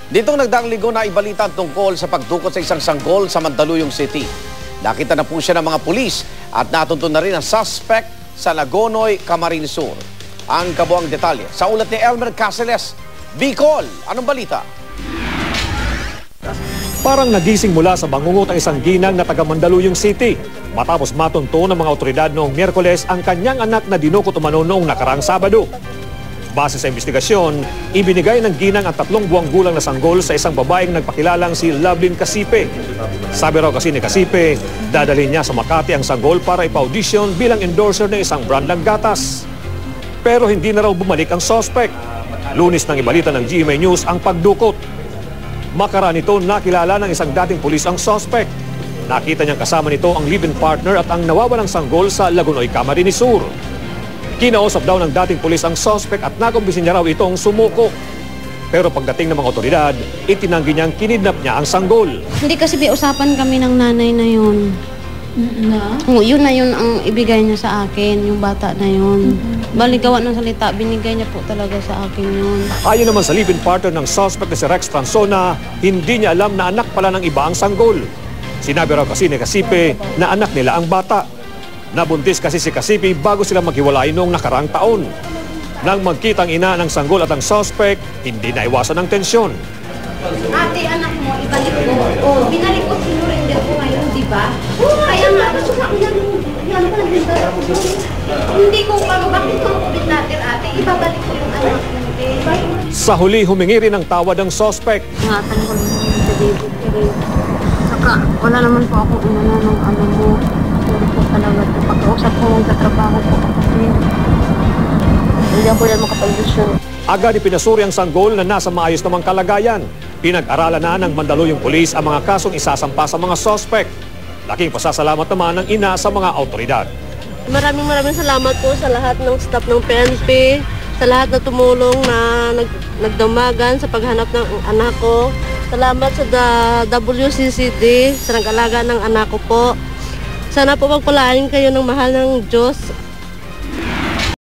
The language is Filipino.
Ditong nagdaang linggo na ibalita tungkol sa pagdukot sa isang sanggol sa Mandaluyong City. Nakita na po siya ng mga pulis at natuntun na rin ang suspect sa Lagonoy, Camarines Sur. Ang kabuang detalye sa ulat ni Elmer Caceres, Bicol. Anong balita? Parang nagising mula sa bangungot ang isang ginang na taga Mandaluyong City matapos matunto ng mga otoridad noong Miyerkules ang kanyang anak na dinukot umano noong nakaraang Sabado. Base sa investigasyon, ibinigay ng ginang ang 3 buwang gulang na sanggol sa isang babaeng nagpakilalang si Lovelyn Casipe. Sabi raw kasi ni Casipe, dadalhin niya sa Makati ang sanggol para ipa-audition bilang endorser ng isang brand ng gatas. Pero hindi na raw bumalik ang suspect. Lunes nang ibalita ng GMA News ang pagdukot. Makaraan nito nakilala ng isang dating pulis ang suspect. Nakita niyang kasama nito ang live-in partner at ang nawawalang sanggol sa Lagonoy, Camarines Sur. Kinausap daw ng dating pulis ang suspect at nakumbisin niya raw itong sumuko. Pero pagdating ng mga otoridad, itinanggi niyang kinidnap niya ang sanggol. Hindi kasi may usapan kami ng nanay na yun. Na? Yun na yun ang ibigay niya sa akin, yung bata na yun. Baligawan ng salita, binigay niya po talaga sa akin yun. Ayon naman sa live-in partner ng suspect na si Rex Transona, hindi niya alam na anak pala ng iba ang sanggol. Sinabi raw kasi ni Casipe na anak nila ang bata. Nabuntis kasi si Casipe bago sila maghiwalay noong nakaraang taon. Nang magkita ang ina ng sanggol at ang suspect, hindi naiwasan ang tensyon. Ate, anak mo, ibalik ko. Oh, binalik ko sinurinder ko ngayon, di ba? Kaya nga, gusto ko hindi ko bakit ko natin, ate, ibabalik ko yung anak mo. Sa huli, humingi rin ng tawad ang suspect. Ingatan ko lang sa David, pero saka wala naman po ako umano ng ano mo. Sorry po talaga. Pag-uusap ko magtatrabaho po ako. Hindi ako yan makapag-desisyon. Agad ipinasuri ang sanggol na nasa maayos namang kalagayan. Pinag-aralan na ng Mandaluyong Police ang mga kasong isasampa sa mga suspect. Laking pasasalamat naman ng ina sa mga autoridad. Maraming salamat po sa lahat ng staff ng PNP, sa lahat na tumulong na nagdamagan sa paghanap ng anak ko. Salamat sa WCCD sa nag-alaga ng anak ko po. Sana po pagpalain kayo ng mahal ng Diyos